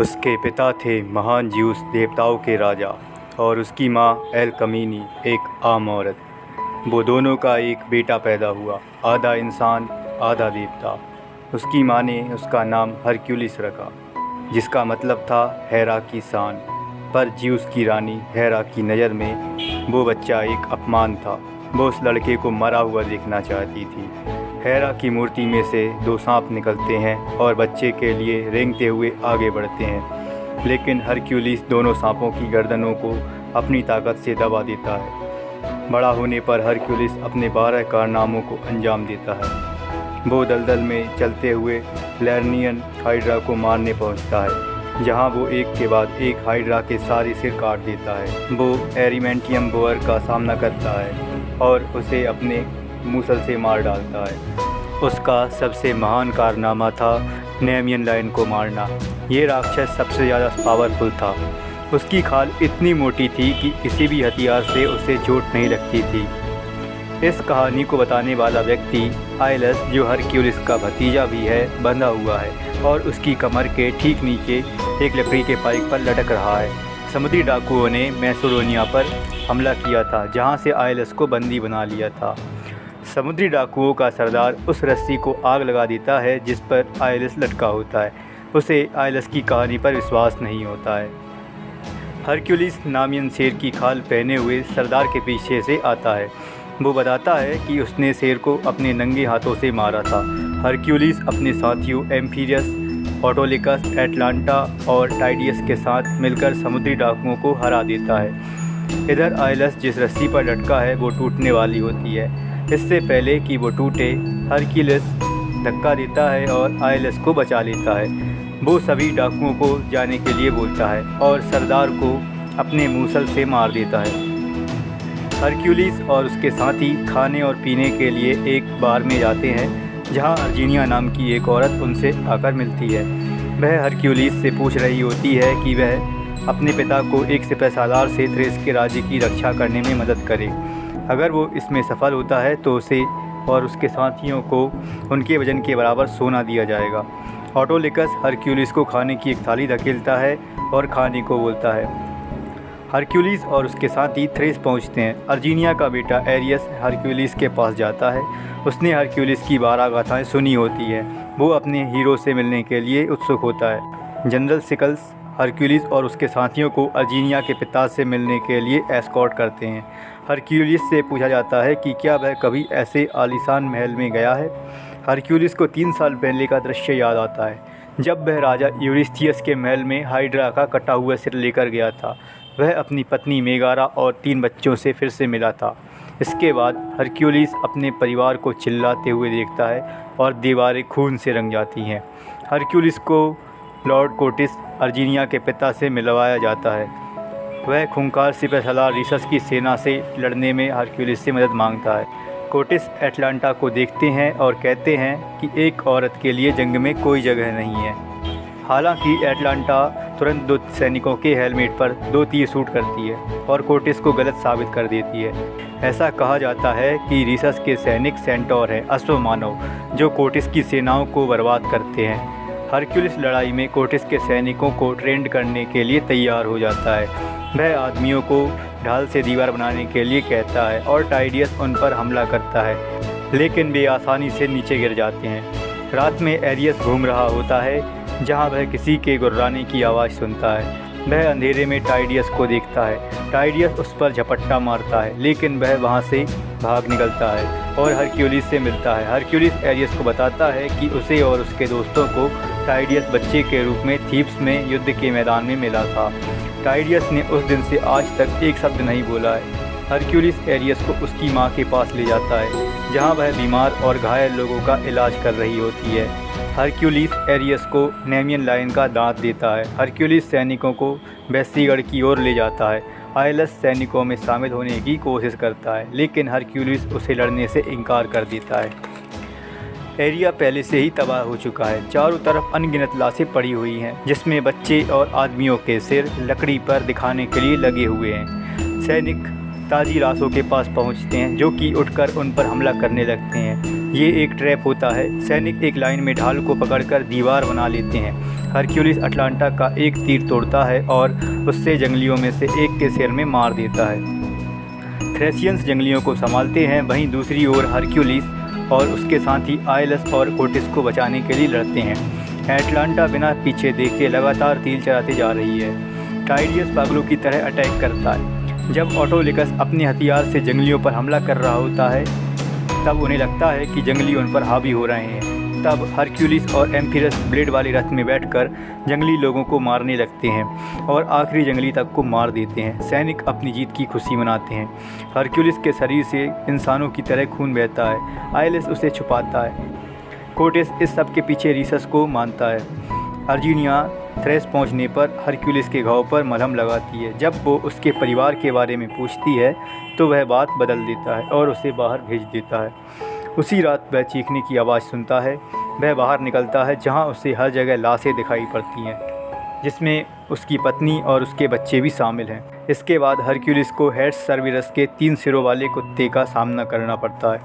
उसके पिता थे महान ज्यूस देवताओं के राजा और उसकी माँ एलकमीनी एक आम औरत। वो दोनों का एक बेटा पैदा हुआ, आधा इंसान आधा देवता। उसकी माँ ने उसका नाम हरक्यूलिस रखा, जिसका मतलब था हेरा की शान। पर ज्यूस की रानी हेरा की नज़र में वो बच्चा एक अपमान था। वो उस लड़के को मरा हुआ देखना चाहती थी। हेरा की मूर्ति में से दो सांप निकलते हैं और बच्चे के लिए रेंगते हुए आगे बढ़ते हैं, लेकिन हरक्यूलिस दोनों सांपों की गर्दनों को अपनी ताकत से दबा देता है। बड़ा होने पर हरक्यूलिस अपने 12 कारनामों को अंजाम देता है। वो दलदल में चलते हुए लर्नियन हाइड्रा को मारने पहुंचता है, जहां वो एक के बाद एक हाइड्रा के सारे सिर काट देता है। वो एरिमेंटियम बोअर का सामना करता है और उसे अपने मूसल से मार डालता है। उसका सबसे महान कारनामा था नेमियन लायन को मारना। ये राक्षस सबसे ज़्यादा पावरफुल था। उसकी खाल इतनी मोटी थी कि किसी भी हथियार से उसे चोट नहीं लगती थी। इस कहानी को बताने वाला व्यक्ति आइलस, जो हरक्यूलिस का भतीजा भी है, बंधा हुआ है और उसकी कमर के ठीक नीचे एक लकड़ी के पाइप पर लटक रहा है। समुद्री डाकुओं ने मैसेडोनिया पर हमला किया था, जहां से आइलस को बंदी बना लिया था। समुद्री डाकुओं का सरदार उस रस्सी को आग लगा देता है जिस पर आइलस लटका होता है। उसे आइलस की कहानी पर विश्वास नहीं होता है। हरक्यूलिस नामियन शेर की खाल पहने हुए सरदार के पीछे से आता है। वो बताता है कि उसने शेर को अपने नंगे हाथों से मारा था। हरक्यूलिस अपने साथियों एम्फिरियस, ऑटोलिकस, एटलांटा और टाइडियस के साथ मिलकर समुद्री डाकुओं को हरा देता है। इधर आइलस जिस रस्सी पर लटका है वो टूटने वाली होती है। इससे पहले कि वो टूटे, हरक्यूलिस धक्का देता है और आइलस को बचा लेता है। वो सभी डाकुओं को जाने के लिए बोलता है और सरदार को अपने मूसल से मार देता है। हरक्यूलिस और उसके साथी खाने और पीने के लिए एक बार में जाते हैं, जहां अर्जीनिया नाम की एक औरत उनसे आकर मिलती है। वह हरक्यूलिस से पूछ रही होती है कि वह अपने पिता को एक सिपहसालार से थ्रेस के राज्य की रक्षा करने में मदद करे। अगर वो इसमें सफल होता है तो उसे और उसके साथियों को उनके वजन के बराबर सोना दिया जाएगा। ऑटोलिकस हरक्यूलिस को खाने की एक थाली धकेलता है और खाने को बोलता है। हरक्यूलिस और उसके साथी थ्रेस पहुंचते हैं। अर्जीनिया का बेटा एरियस हरक्यूलिस के पास जाता है। उसने हरक्यूलिस की 12 गाथाएँ सुनी होती है। वो अपने हीरो से मिलने के लिए उत्सुक होता है। जनरल सिकल्स हरक्यूलिस और उसके साथियों को अर्जीनिया के पिता से मिलने के लिए एस्कॉर्ट करते हैं। हरक्यूलिस से पूछा जाता है कि क्या वह कभी ऐसे आलीशान महल में गया है। हरक्यूलिस को 3 साल पहले का दृश्य याद आता है, जब वह राजा यूरिस्थियस के महल में हाइड्रा का कटा हुआ सिर लेकर गया था। वह अपनी पत्नी मेगारा और 3 बच्चों से फिर से मिला था। इसके बाद हरक्यूलिस अपने परिवार को चिल्लाते हुए देखता है और दीवारें खून से रंग जाती हैं। हरक्यूलिस को लॉर्ड कोटिस अर्जीनिया के पिता से मिलवाया जाता है। वह खूंखार सिपहसालार रीसस की सेना से लड़ने में हरक्यूलिस से मदद मांगता है। कोटिस एटलांटा को देखते हैं और कहते हैं कि एक औरत के लिए जंग में कोई जगह नहीं है। हालांकि एटलांटा तुरंत 2 सैनिकों के हेलमेट पर 2 तीर शूट करती है और कोटिस को गलत साबित कर देती है। ऐसा कहा जाता है कि रीसस के सैनिक सेंटोर हैं, अश्वमानव, जो कोटिस की सेनाओं को बर्बाद करते हैं। हरक्यूलिस लड़ाई में कोटिस के सैनिकों को ट्रेंड करने के लिए तैयार हो जाता है। वह आदमियों को ढाल से दीवार बनाने के लिए कहता है और टाइडियस उन पर हमला करता है, लेकिन वे आसानी से नीचे गिर जाते हैं। रात में एरियस घूम रहा होता है, जहां वह किसी के गुर्राने की आवाज़ सुनता है। वह अंधेरे में टाइडियस को देखता है। टाइडियस उस पर झपट्टा मारता है, लेकिन वह वहां से भाग निकलता है और हरक्यूलिस से मिलता है। हरक्यूलिस एरियस को बताता है कि उसे और उसके दोस्तों को टाइडियस बच्चे के रूप में थीब्स में युद्ध के मैदान में मिला था। टाइडियस ने उस दिन से आज तक एक शब्द नहीं बोला है। हरक्यूलिस एरियस को उसकी माँ के पास ले जाता है, जहाँ वह बीमार और घायल लोगों का इलाज कर रही होती है। हरक्यूलिस एरियस को नेमियन लायन का दांत देता है। हरक्यूलिस सैनिकों को बेस्सीगढ़ की ओर ले जाता है। आइलस सैनिकों में शामिल होने की कोशिश करता है, लेकिन हरक्यूलिस उसे लड़ने से इनकार कर देता है। एरिया पहले से ही तबाह हो चुका है। चारों तरफ अनगिनत लाशें पड़ी हुई हैं, जिसमें बच्चे और आदमियों के सिर लकड़ी पर दिखाने के लिए लगे हुए हैं। सैनिक ताज़ी लाशों के पास पहुंचते हैं, जो कि उठकर उन पर हमला करने लगते हैं। ये एक ट्रैप होता है। सैनिक एक लाइन में ढाल को पकड़कर दीवार बना लेते हैं। हरक्यूलिस अटलांटा का एक तीर तोड़ता है और उससे जंगलियों में से एक के सिर में मार देता है। थ्रेसियंस जंगलियों को संभालते हैं। वहीं दूसरी ओर हरक्यूलिस और उसके साथी आइलस और कोटिस को बचाने के लिए लड़ते हैं। अटलांटा बिना पीछे देखे लगातार तीर चलाते जा रही है। टाइडियस पागलों की तरह अटैक करता है। जब ऑटोलिकस अपने हथियार से जंगलियों पर हमला कर रहा होता है तब उन्हें लगता है कि जंगली उन पर हावी हो रहे हैं। तब हरक्यूलिस और एम्फिरस ब्लेड वाले रथ में बैठकर जंगली लोगों को मारने लगते हैं और आखिरी जंगली तक को मार देते हैं। सैनिक अपनी जीत की खुशी मनाते हैं। हरक्यूलिस के शरीर से इंसानों की तरह खून बहता है। आइलस उसे छुपाता है। कोटिस इस सब के पीछे रीसस को मानता है। अर्जीनिया थ्रेस पहुंचने पर हरक्यूलिस के घाव पर मलहम लगाती है। जब वो उसके परिवार के बारे में पूछती है तो वह बात बदल देता है और उसे बाहर भेज देता है। उसी रात वह चीखने की आवाज़ सुनता है। वह बाहर निकलता है जहां उसे हर जगह लाशें दिखाई पड़ती हैं, जिसमें उसकी पत्नी और उसके बच्चे भी शामिल हैं। इसके बाद हरक्यूलिस को हेड्स सर्विरस के 3 सिरों वाले कुत्ते का सामना करना पड़ता है।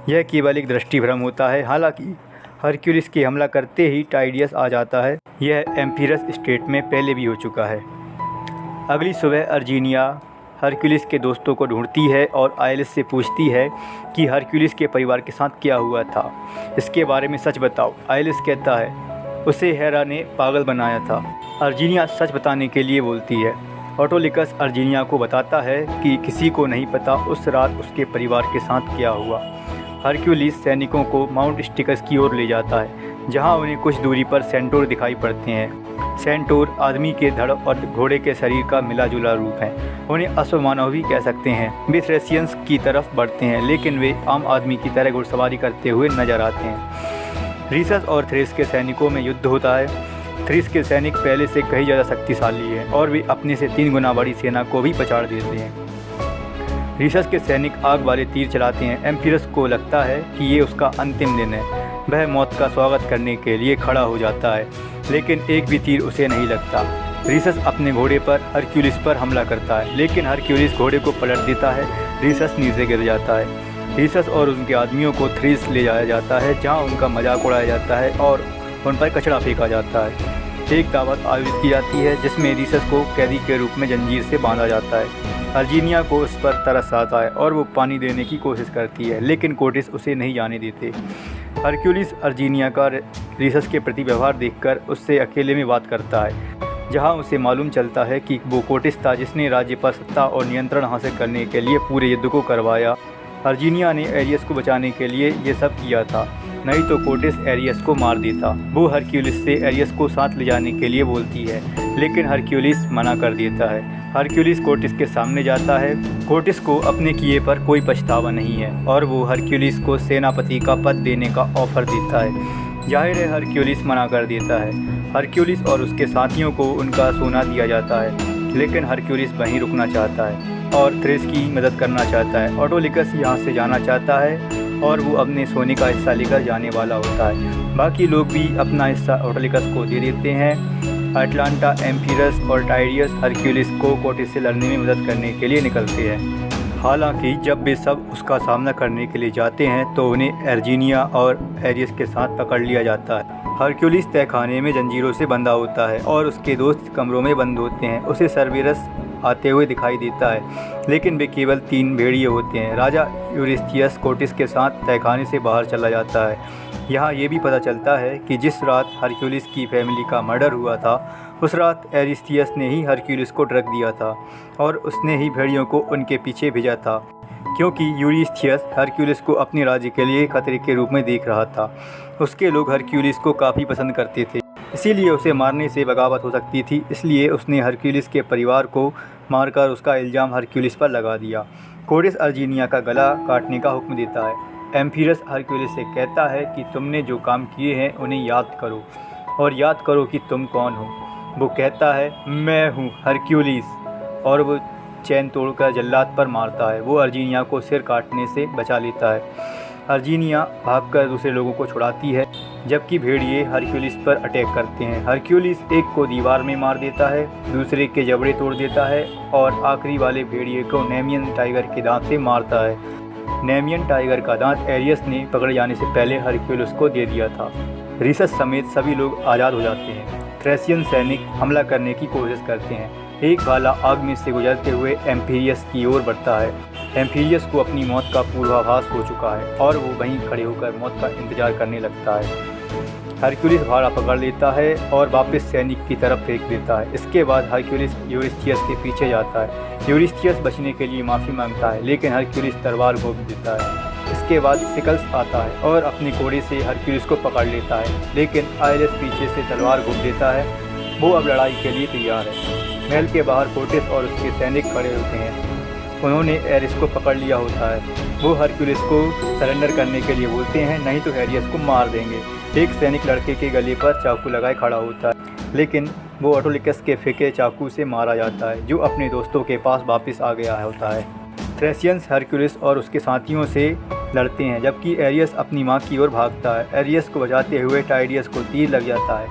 यह केवल एक दृष्टिभ्रम होता है। हालांकि हरक्यूलिस के हमला करते ही टाइडियस आ जाता है। यह एम्फिरस स्टेट में पहले भी हो चुका है। अगली सुबह अर्जीनिया हरक्यूलिस के दोस्तों को ढूंढती है और आइलस से पूछती है कि हरक्यूलिस के परिवार के साथ क्या हुआ था। इसके बारे में सच बताओ। आइलस कहता है उसे हेरा ने पागल बनाया था। अर्जीनिया सच बताने के लिए बोलती है। ऑटोलिकस अर्जीनिया को बताता है कि किसी को नहीं पता उस रात उसके परिवार के साथ क्या हुआ। हरक्यूलिस सैनिकों को माउंट स्टिकस की ओर ले जाता है जहां उन्हें कुछ दूरी पर सेंटोर दिखाई पड़ते हैं। सेंटोर आदमी के धड़ और घोड़े के शरीर का मिला जुला रूप है। उन्हें अश्वमानव भी कह सकते हैं। वे थ्रेसियंस की तरफ बढ़ते हैं लेकिन वे आम आदमी की तरह घुड़सवारी करते हुए नजर आते हैं। रीसस और थ्रेस के सैनिकों में युद्ध होता है। थ्रेस के सैनिक पहले से कहीं ज़्यादा शक्तिशाली हैं और वे अपने से 3 गुना बड़ी सेना को भी पछाड़ देते हैं। रीसस के सैनिक आग वाले तीर चलाते हैं। एम्फिरस को लगता है कि ये उसका अंतिम दिन है। वह मौत का स्वागत करने के लिए खड़ा हो जाता है लेकिन एक भी तीर उसे नहीं लगता। रीसस अपने घोड़े पर हरक्यूलिस पर हमला करता है लेकिन हरक्यूलिस घोड़े को पलट देता है। रीसस नीचे गिर जाता है। रीसस और उनके आदमियों को थ्रेस ले जाया जाता है जहां उनका मजाक उड़ाया जाता है और उन पर कचरा फेंका जाता है। एक दावत आयोजित की जाती है जिसमें रीसस को कैदी के रूप में जंजीर से बांधा जाता है। अर्जीनिया को उस पर तरस आता है और वो पानी देने की कोशिश करती है लेकिन कोटिस उसे नहीं जाने देते। हरक्यूलिस अर्जीनिया का रीसस के प्रति व्यवहार देखकर उससे अकेले में बात करता है जहां उसे मालूम चलता है कि वो कोटिस था जिसने राज्य पर सत्ता और नियंत्रण हासिल करने के लिए पूरे युद्ध को करवाया। अर्जीनिया ने एरियस को बचाने के लिए ये सब किया था, नहीं तो कोटिस एरियस को मार देता। वो हरक्यूलिस से एरियस को साथ ले जाने के लिए बोलती है लेकिन हरक्यूलिस मना कर देता है। हरक्यूलिस कोटिस के सामने जाता है। कोटिस को अपने किए पर कोई पछतावा नहीं है और वो हरक्यूलिस को सेनापति का पद देने का ऑफर देता है। जाहिर है हरक्यूलिस मना कर देता है। हरक्यूलिस और उसके साथियों को उनका सोना दिया जाता है लेकिन हरक्यूलिस वहीं रुकना चाहता है और थ्रेस की मदद करना चाहता है। ऑटोलिकस यहाँ से जाना चाहता है और वो अपने सोने का हिस्सा लेकर जाने वाला होता है। बाकी लोग भी अपना हिस्सा ऑटोलिकस को दे देते हैं। अटलांटा, एम्फिरस और टाइडियस हरक्यूलिस को कोटिस से लड़ने में मदद करने के लिए निकलते हैं। हालांकि जब वे सब उसका सामना करने के लिए जाते हैं तो उन्हें अर्जीनिया और एरियस के साथ पकड़ लिया जाता है। हरक्यूलिस तहखाने में जंजीरों से बंधा होता है और उसके दोस्त कमरों में बंद होते हैं। उसे सर्विरस आते हुए दिखाई देता है लेकिन वे केवल 3 भेड़िए होते हैं। राजा यूरिस्थियस कोटिस के साथ तहखाने से बाहर चला जाता है। यहाँ ये भी पता चलता है कि जिस रात हरक्यूलिस की फैमिली का मर्डर हुआ था उस रात एरिस्थियस ने ही हरक्यूलिस को ड्रग दिया था और उसने ही भेड़ियों को उनके पीछे भेजा था क्योंकि यूरिस्थियस हरक्यूलिस को अपने राज्य के लिए खतरे के रूप में देख रहा था। उसके लोग हरक्यूलिस को काफ़ी पसंद करते थे, इसीलिए उसे मारने से बगावत हो सकती थी। इसलिए उसने हरक्यूलिस के परिवार को मारकर उसका इल्ज़ाम हरक्यूलिस पर लगा दिया। कोटिस अर्जीनिया का गला काटने का हुक्म देता है। एम्फिरस हरक्यूलिस से कहता है कि तुमने जो काम किए हैं उन्हें याद करो और याद करो कि तुम कौन हो। वो कहता है मैं हूँ हरक्यूलिस और वो चैन तोड़कर जल्लाद पर मारता है। वो अर्जीनिया को सिर काटने से बचा लेता है। अर्जीनिया भागकर दूसरे लोगों को छुड़ाती है जबकि भेड़िए हरक्यूलिस पर अटैक करते हैं। हरक्यूलिस एक को दीवार में मार देता है, दूसरे के जबड़े तोड़ देता है और आखिरी वाले भेड़िए को नेमियन टाइगर के दांत से मारता है। नेमियन टाइगर का दांत एरियस ने पकड़े जाने से पहले हरक्यूलिस को दे दिया था। रीसस समेत सभी लोग आज़ाद हो जाते हैं। थ्रेसियन सैनिक हमला करने की कोशिश करते हैं। एक भाला आग में से गुजरते हुए एम्फीरियस की ओर बढ़ता है। एम्फीरियस को अपनी मौत का पूर्वाभास हो चुका है और वो वहीं खड़े होकर मौत का इंतजार करने लगता है। हरक्यूलिस भाला पकड़ लेता है और वापस सैनिक की तरफ फेंक देता है। इसके बाद हरक्यूलिस यूरिस्थियस के पीछे जाता है। यूरिस्थियस बचने के लिए माफ़ी मांगता है, लेकिन हरक्यूलिस तलवार घोंप देता है। इसके बाद सिकल्स आता है और अपने घोड़े से हरक्यूलिस को पकड़ लेता है, लेकिन आयरस पीछे से तलवार घोंप देता है। वो अब लड़ाई के लिए तैयार है। महल के बाहर कोर्टेस और उसके सैनिक खड़े होते हैं। उन्होंने एरिस को पकड़ लिया होता है। वो हरक्यूलिस को सरेंडर करने के लिए बोलते हैं, नहीं तो एरियस को मार देंगे। एक सैनिक लड़के के गले पर चाकू लगाए खड़ा होता है, लेकिन वो ऑटोलिकस के फेंके चाकू से मारा जाता है, जो अपने दोस्तों के पास वापस आ गया होता है। थ्रेसियंस हरक्यूलिस और उसके साथियों से लड़ते हैं, जबकि एरियस अपनी मां की ओर भागता है। एरियस को बचाते हुए टाइडियस को तीर लग जाता है,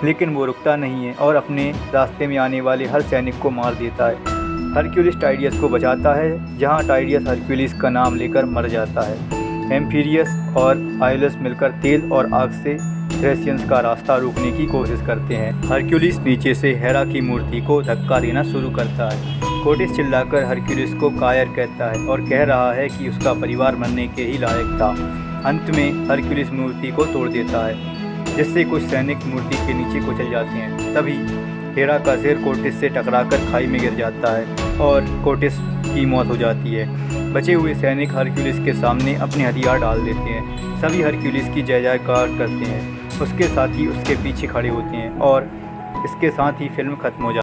लेकिन वो रुकता नहीं है और अपने रास्ते में आने वाले हर सैनिक को मार देता है। हरक्यूलिस टाइडियस को बचाता है, जहाँ टाइडियस हरक्यूलिस का नाम लेकर मर जाता है। एम्फीरियस और आइलस मिलकर तेल और आग से थ्रेसियंस का रास्ता रोकने की कोशिश करते हैं। हरक्यूलिस नीचे से हेरा की मूर्ति को धक्का देना शुरू करता है। कोर्टेस चिल्लाकर हरक्यूलिस को कायर कहता है और कह रहा है कि उसका परिवार मरने के ही लायक था। अंत में हरक्यूलिस मूर्ति को तोड़ देता है, जिससे कुछ सैनिक मूर्ति के नीचे कुचल जाते हैं। तभी हेरा का सिर कोर्टेस से टकराकर खाई में गिर जाता है और कोर्टेस की मौत हो जाती है। बचे हुए सैनिक हरक्यूलिस के सामने अपने हथियार डाल देते हैं। सभी हरक्यूलिस की जय जयकार करते हैं। उसके साथी उसके पीछे खड़े होते हैं और इसके साथ ही फिल्म खत्म हो जाती है।